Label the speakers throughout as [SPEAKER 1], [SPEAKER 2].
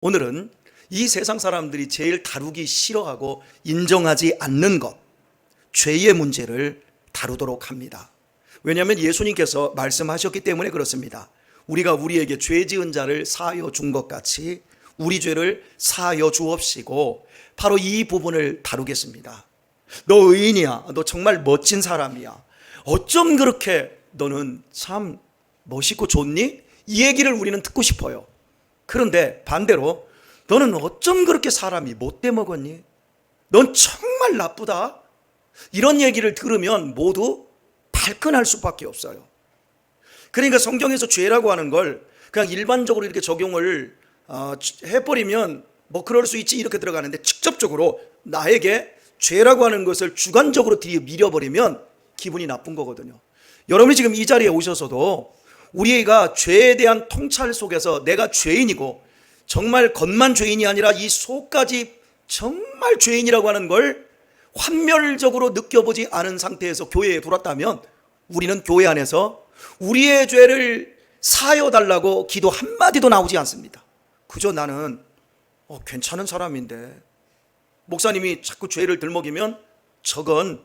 [SPEAKER 1] 오늘은 이 세상 사람들이 제일 다루기 싫어하고 인정하지 않는 것, 죄의 문제를 다루도록 합니다. 왜냐하면 예수님께서 말씀하셨기 때문에 그렇습니다. 우리가 우리에게 죄 지은 자를 사하여 준 것 같이 우리 죄를 사하여 주옵시고, 바로 이 부분을 다루겠습니다. 너 의인이야. 너 정말 멋진 사람이야. 어쩜 그렇게 너는 참 멋있고 좋니? 이 얘기를 우리는 듣고 싶어요. 그런데 반대로 너는 어쩜 그렇게 사람이 못돼 먹었니? 넌 정말 나쁘다. 이런 얘기를 들으면 모두 발끈할 수밖에 없어요. 그러니까 성경에서 죄라고 하는 걸 그냥 일반적으로 이렇게 적용을 해버리면 뭐 그럴 수 있지 이렇게 들어가는데, 직접적으로 나에게 죄라고 하는 것을 주관적으로 밀어버리면 기분이 나쁜 거거든요. 여러분이 지금 이 자리에 오셔서도 우리가 죄에 대한 통찰 속에서 내가 죄인이고, 정말 겉만 죄인이 아니라 이 속까지 정말 죄인이라고 하는 걸 환멸적으로 느껴보지 않은 상태에서 교회에 들어왔다면, 우리는 교회 안에서 우리의 죄를 사하여 달라고 기도 한마디도 나오지 않습니다. 그저 나는 괜찮은 사람인데, 목사님이 자꾸 죄를 들먹이면 저건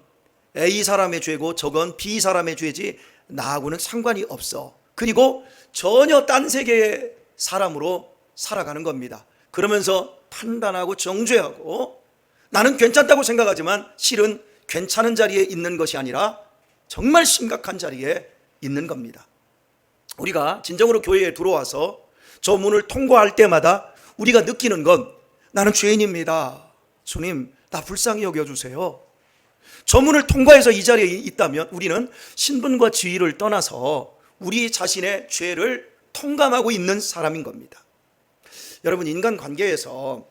[SPEAKER 1] A 사람의 죄고 저건 B 사람의 죄지 나하고는 상관이 없어. 그리고 전혀 딴 세계의 사람으로 살아가는 겁니다. 그러면서 판단하고 정죄하고, 나는 괜찮다고 생각하지만 실은 괜찮은 자리에 있는 것이 아니라 정말 심각한 자리에 있는 겁니다. 우리가 진정으로 교회에 들어와서 저 문을 통과할 때마다 우리가 느끼는 건, 나는 죄인입니다. 주님, 나 불쌍히 여겨주세요. 저 문을 통과해서 이 자리에 있다면 우리는 신분과 지위를 떠나서 우리 자신의 죄를 통감하고 있는 사람인 겁니다. 여러분, 인간관계에서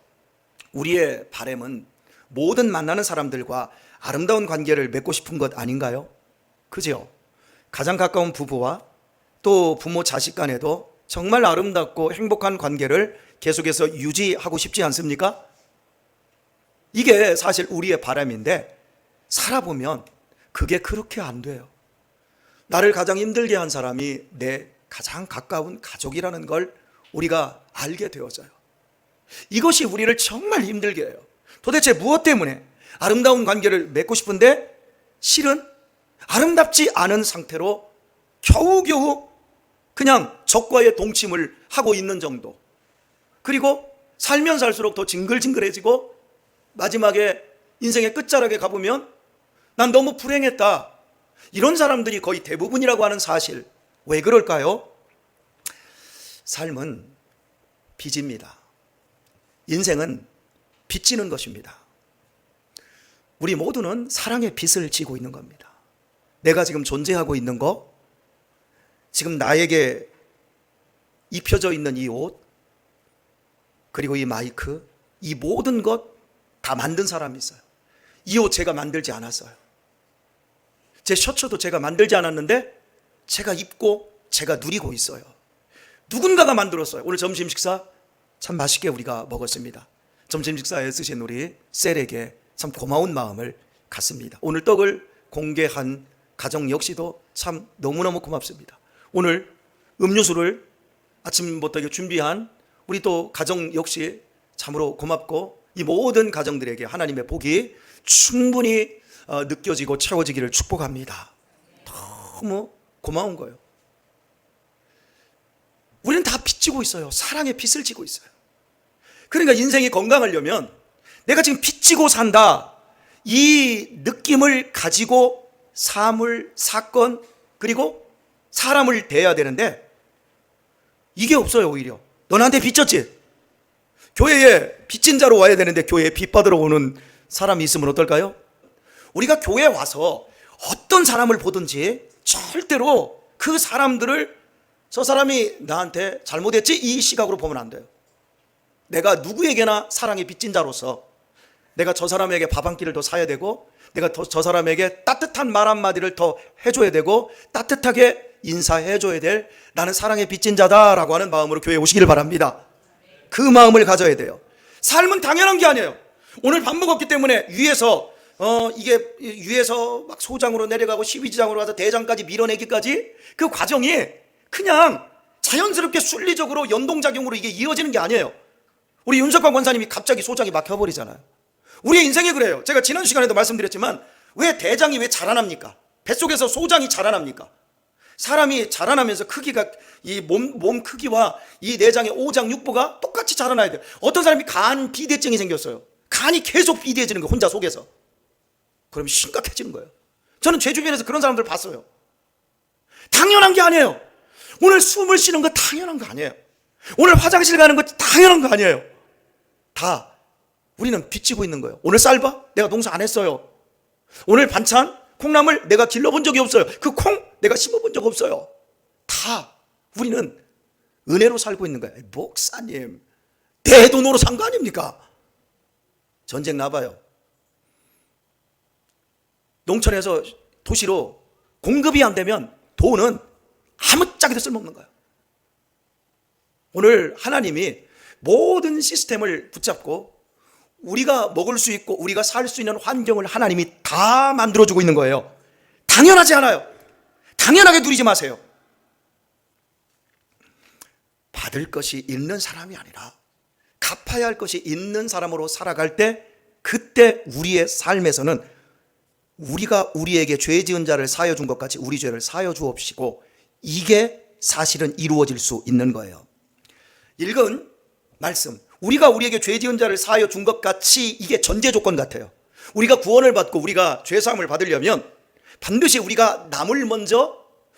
[SPEAKER 1] 우리의 바람은 모든 만나는 사람들과 아름다운 관계를 맺고 싶은 것 아닌가요? 그죠? 가장 가까운 부부와 또 부모 자식 간에도 정말 아름답고 행복한 관계를 계속해서 유지하고 싶지 않습니까? 이게 사실 우리의 바람인데, 살아보면 그게 그렇게 안 돼요. 나를 가장 힘들게 한 사람이 내 가장 가까운 가족이라는 걸 우리가 알게 되어져요. 이것이 우리를 정말 힘들게 해요. 도대체 무엇 때문에 아름다운 관계를 맺고 싶은데 실은 아름답지 않은 상태로 겨우겨우 그냥 적과의 동침을 하고 있는 정도. 그리고 살면 살수록 더 징글징글해지고, 마지막에 인생의 끝자락에 가보면 난 너무 불행했다. 이런 사람들이 거의 대부분이라고 하는 사실. 왜 그럴까요? 삶은 빚입니다. 인생은 빚지는 것입니다. 우리 모두는 사랑의 빚을 지고 있는 겁니다. 내가 지금 존재하고 있는 거, 지금 나에게 입혀져 있는 이 옷, 그리고 이 마이크, 이 모든 것 다 만든 사람이 있어요. 이 옷 제가 만들지 않았어요. 제 셔츠도 제가 만들지 않았는데 제가 입고 제가 누리고 있어요. 누군가가 만들었어요. 오늘 점심 식사 참 맛있게 우리가 먹었습니다. 점심 식사에 쓰신 우리 셀에게 참 고마운 마음을 갖습니다. 오늘 떡을 공개한 가정 역시도 참 너무너무 고맙습니다. 오늘 음료수를 아침부터 준비한 우리 또 가정 역시 참으로 고맙고, 이 모든 가정들에게 하나님의 복이 충분히 느껴지고 채워지기를 축복합니다. 너무 고마운 거예요. 우리는 다 빚지고 있어요. 사랑의 빚을 지고 있어요. 그러니까 인생이 건강하려면 내가 지금 빚지고 산다, 이 느낌을 가지고 사물, 사건, 그리고 사람을 대해야 되는데, 이게 없어요. 오히려 너 나한테 빚졌지? 교회에 빚진 자로 와야 되는데 교회에 빚 받으러 오는 사람이 있으면 어떨까요? 우리가 교회에 와서 어떤 사람을 보든지 절대로 그 사람들을 저 사람이 나한테 잘못했지 이 시각으로 보면 안 돼요. 내가 누구에게나 사랑의 빚진 자로서 내가 저 사람에게 밥 한 끼를 더 사야 되고, 내가 저 사람에게 따뜻한 말 한마디를 더 해줘야 되고, 따뜻하게 인사해줘야 될, 나는 사랑의 빚진 자다라고 하는 마음으로 교회에 오시기를 바랍니다. 그 마음을 가져야 돼요. 삶은 당연한 게 아니에요. 오늘 밥 먹었기 때문에 위에서 막 소장으로 내려가고 12지장으로 가서 대장까지 밀어내기까지, 그 과정이 그냥 자연스럽게 순리적으로 연동작용으로 이게 이어지는 게 아니에요. 우리 윤석환 권사님이 갑자기 소장이 막혀버리잖아요. 우리의 인생이 그래요. 제가 지난 시간에도 말씀드렸지만 왜 대장이 왜 자라납니까? 뱃속에서 소장이 자라납니까? 사람이 자라나면서 크기가 이 몸 크기와 이 내장의 오장 육부가 똑같이 자라나야 돼요. 어떤 사람이 간 비대증이 생겼어요. 간이 계속 비대해지는 거예요. 혼자 속에서. 그러면 심각해지는 거예요. 저는 제 주변에서 그런 사람들 봤어요. 당연한 게 아니에요. 오늘 숨을 쉬는 거 당연한 거 아니에요. 오늘 화장실 가는 거 당연한 거 아니에요. 다 우리는 빚지고 있는 거예요. 오늘 쌀밥 내가 농사 안 했어요. 오늘 반찬 콩나물 내가 길러본 적이 없어요. 그 콩 내가 심어본 적 없어요. 다 우리는 은혜로 살고 있는 거예요. 목사님 내 돈으로 산 거 아닙니까? 전쟁 나봐요. 농촌에서 도시로 공급이 안 되면 돈은 아무짝에도 쓸모없는 거예요. 오늘 하나님이 모든 시스템을 붙잡고 우리가 먹을 수 있고 우리가 살 수 있는 환경을 하나님이 다 만들어주고 있는 거예요. 당연하지 않아요. 당연하게 누리지 마세요. 받을 것이 있는 사람이 아니라 갚아야 할 것이 있는 사람으로 살아갈 때, 그때 우리의 삶에서는 우리가 우리에게 죄 지은 자를 사하여 준 것 같이 우리 죄를 사하여 주옵시고, 이게 사실은 이루어질 수 있는 거예요. 읽은 말씀, 우리가 우리에게 죄 지은 자를 사하여 준 것 같이, 이게 전제 조건 같아요. 우리가 구원을 받고 우리가 죄사함을 받으려면 반드시 우리가 남을 먼저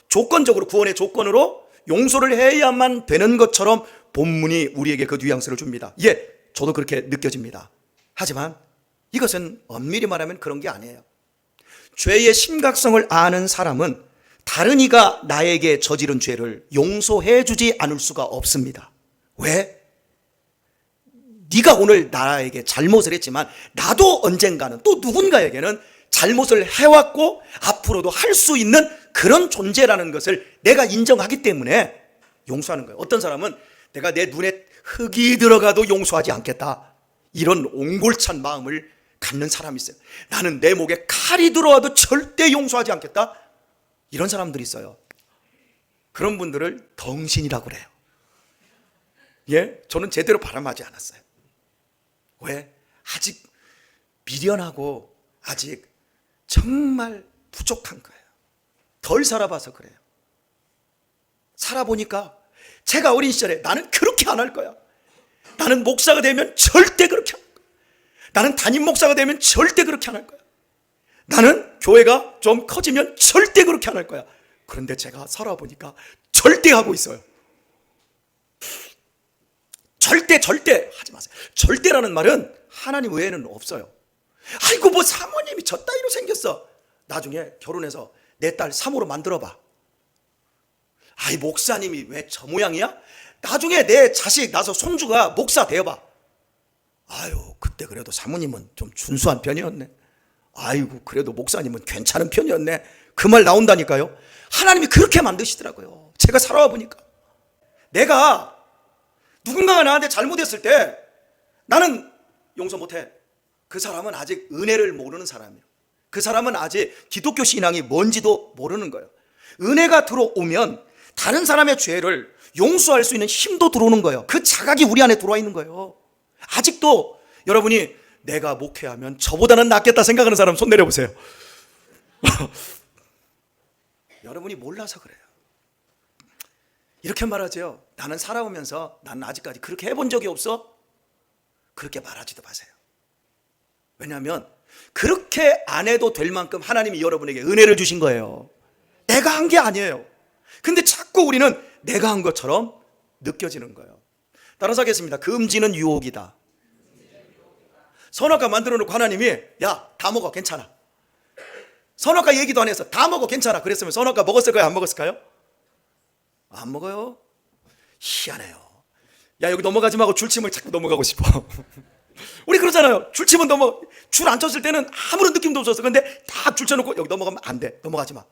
[SPEAKER 1] 조건적으로, 구원의 조건으로 용서를 해야만 되는 것처럼 본문이 우리에게 그 뉘앙스를 줍니다. 예, 저도 그렇게 느껴집니다. 하지만 이것은 엄밀히 말하면 그런 게 아니에요. 죄의 심각성을 아는 사람은 다른 이가 나에게 저지른 죄를 용서해 주지 않을 수가 없습니다. 왜? 네가 오늘 나에게 잘못을 했지만 나도 언젠가는 또 누군가에게는 잘못을 해왔고 앞으로도 할 수 있는 그런 존재라는 것을 내가 인정하기 때문에 용서하는 거예요. 어떤 사람은 내가 내 눈에 흙이 들어가도 용서하지 않겠다, 이런 옹골찬 마음을 갖는 사람이 있어요. 나는 내 목에 칼이 들어와도 절대 용서하지 않겠다, 이런 사람들이 있어요. 그런 분들을 덩신이라고 그래요. 예, 저는 제대로 발음하지 않았어요. 왜? 아직 미련하고 아직 정말 부족한 거예요. 덜 살아봐서 그래요. 살아보니까 제가 어린 시절에 나는 그렇게 안 할 거야, 나는 목사가 되면 절대 그렇게 안 할 거야, 나는 담임 목사가 되면 절대 그렇게 안 할 거야, 나는 교회가 좀 커지면 절대 그렇게 안 할 거야. 그런데 제가 살아보니까 절대 하고 있어요. 절대 하지 마세요. 절대라는 말은 하나님 외에는 없어요. 아이고 뭐 사모님이 저 따위로 생겼어, 나중에 결혼해서 내 딸 사모로 만들어봐. 아이 목사님이 왜 저 모양이야? 나중에 내 자식 나서 손주가 목사 되어봐. 아유 그때 그래도 사모님은 좀 준수한 편이었네, 아이고 그래도 목사님은 괜찮은 편이었네, 그 말 나온다니까요. 하나님이 그렇게 만드시더라고요. 제가 살아와 보니까 내가 누군가가 나한테 잘못했을 때 나는 용서 못해. 그 사람은 아직 은혜를 모르는 사람이에요. 그 사람은 아직 기독교 신앙이 뭔지도 모르는 거예요. 은혜가 들어오면 다른 사람의 죄를 용서할 수 있는 힘도 들어오는 거예요. 그 자각이 우리 안에 들어와 있는 거예요. 아직도 여러분이 내가 목회하면 저보다는 낫겠다 생각하는 사람 손 내려보세요. 여러분이 몰라서 그래요. 이렇게 말하죠. 나는 살아오면서 나는 아직까지 그렇게 해본 적이 없어, 그렇게 말하지도 마세요. 왜냐하면 그렇게 안 해도 될 만큼 하나님이 여러분에게 은혜를 주신 거예요. 내가 한 게 아니에요. 근데 자꾸 우리는 내가 한 것처럼 느껴지는 거예요. 따라서 하겠습니다. 금지는 유혹이다. 선악과 만들어 놓고 하나님이 야 다 먹어 괜찮아, 선악과 얘기도 안 해서 다 먹어 괜찮아 그랬으면 선악과 먹었을까요 안 먹었을까요? 안 먹어요. 희한해요. 야 여기 넘어가지 말고 줄침을 자꾸 넘어가고 싶어. 우리 그러잖아요. 줄치면 줄 안 쳤을 때는 아무런 느낌도 없었어. 근데 딱 줄 쳐놓고 여기 넘어가면 안 돼, 넘어가지 마.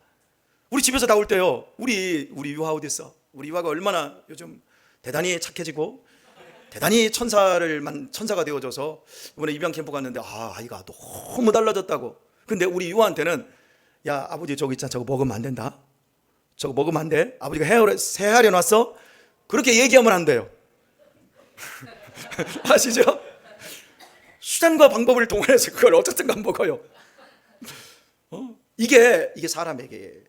[SPEAKER 1] 우리 집에서 나올 때요, 우리 유아 어디 있어? 우리 유아가 얼마나 요즘 대단히 착해지고 대단히 천사가 되어줘서 이번에 입양 캠프 갔는데 아이가 너무 달라졌다고. 근데 우리 유아한테는 야 아버지 저기 있잖아, 저거 먹으면 안 된다, 저거 먹으면 안 돼, 아버지가 세하려 놨어, 그렇게 얘기하면 안 돼요. 아시죠? 수단과 방법을 동원해서 그걸 어떻든가 먹어요. 이게 사람에게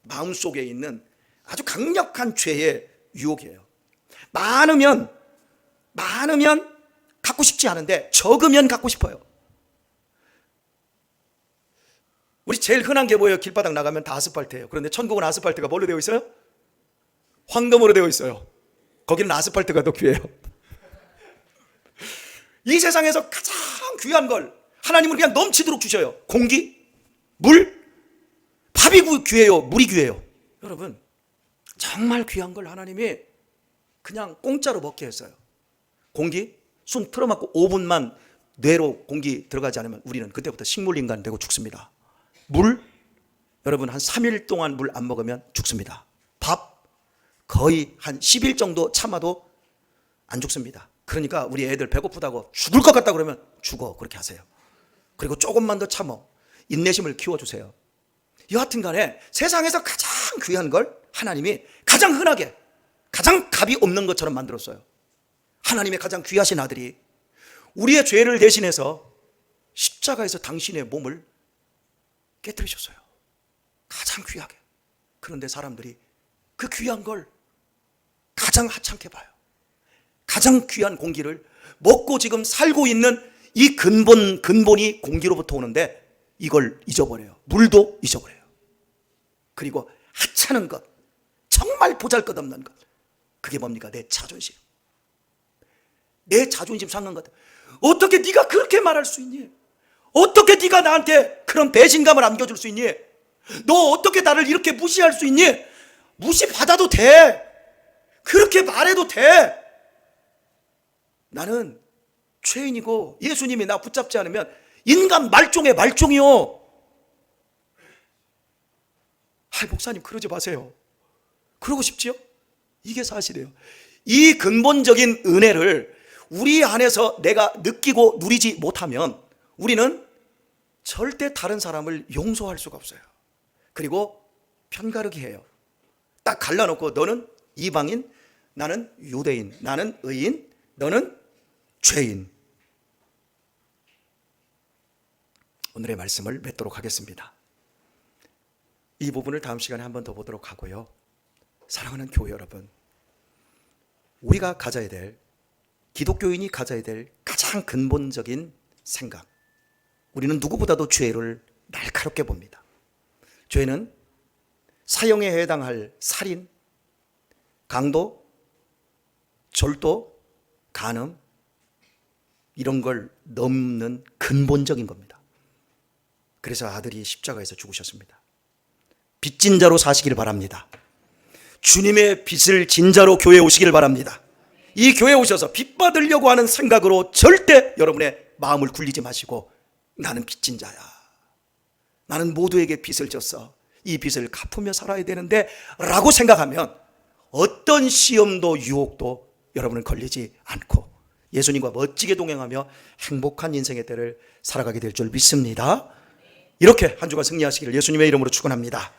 [SPEAKER 1] 마음속에 있는 아주 강력한 죄의 유혹이에요. 많으면 갖고 싶지 않은데 적으면 갖고 싶어요. 우리 제일 흔한 게 뭐예요? 길바닥 나가면 다 아스팔트예요. 그런데 천국은 아스팔트가 뭘로 되어 있어요? 황금으로 되어 있어요. 거기는 아스팔트가 더 귀해요. 이 세상에서 가장 귀한 걸 하나님은 그냥 넘치도록 주셔요. 공기, 물, 밥이 귀해요? 물이 귀해요? 여러분, 정말 귀한 걸 하나님이 그냥 공짜로 먹게 했어요. 공기, 숨 틀어막고 5분만 뇌로 공기 들어가지 않으면 우리는 그때부터 식물인간 되고 죽습니다. 물, 여러분 한 3일 동안 물 안 먹으면 죽습니다. 밥, 거의 한 10일 정도 참아도 안 죽습니다. 그러니까 우리 애들 배고프다고 죽을 것 같다 그러면 죽어, 그렇게 하세요. 그리고 조금만 더 참어, 인내심을 키워주세요. 여하튼 간에 세상에서 가장 귀한 걸 하나님이 가장 흔하게, 가장 값이 없는 것처럼 만들었어요. 하나님의 가장 귀하신 아들이 우리의 죄를 대신해서 십자가에서 당신의 몸을 깨뜨리셨어요. 가장 귀하게. 그런데 사람들이 그 귀한 걸 가장 하찮게 봐요. 가장 귀한 공기를 먹고 지금 살고 있는 이 근본이 공기로부터 오는데 이걸 잊어버려요. 물도 잊어버려요. 그리고 하찮은 것, 정말 보잘것없는 것, 그게 뭡니까? 내 자존심. 내 자존심 상한 것. 어떻게 네가 그렇게 말할 수 있니? 어떻게 네가 나한테 그런 배신감을 안겨줄 수 있니? 너 어떻게 나를 이렇게 무시할 수 있니? 무시받아도 돼. 그렇게 말해도 돼. 나는 죄인이고 예수님이 나 붙잡지 않으면 인간 말종의 말종이요. 목사님 그러지 마세요. 그러고 싶지요? 이게 사실이에요. 이 근본적인 은혜를 우리 안에서 내가 느끼고 누리지 못하면 우리는 절대 다른 사람을 용서할 수가 없어요. 그리고 편가르기 해요. 딱 갈라놓고 너는 이방인, 나는 유대인, 나는 의인, 너는 죄인. 오늘의 말씀을 맺도록 하겠습니다. 이 부분을 다음 시간에 한 번 더 보도록 하고요. 사랑하는 교회 여러분, 우리가 가져야 될, 기독교인이 가져야 될 가장 근본적인 생각, 우리는 누구보다도 죄를 날카롭게 봅니다. 죄는 사형에 해당할 살인, 강도, 절도, 간음, 이런 걸 넘는 근본적인 겁니다. 그래서 아들이 십자가에서 죽으셨습니다. 빚진 자로 사시길 바랍니다. 주님의 빚을 진 자로 교회에 오시길 바랍니다. 이 교회에 오셔서 빚 받으려고 하는 생각으로 절대 여러분의 마음을 굴리지 마시고, 나는 빚진 자야, 나는 모두에게 빚을 졌어, 이 빚을 갚으며 살아야 되는데 라고 생각하면 어떤 시험도 유혹도 여러분은 걸리지 않고 예수님과 멋지게 동행하며 행복한 인생의 때를 살아가게 될 줄 믿습니다. 이렇게 한 주간 승리하시기를 예수님의 이름으로 축원합니다.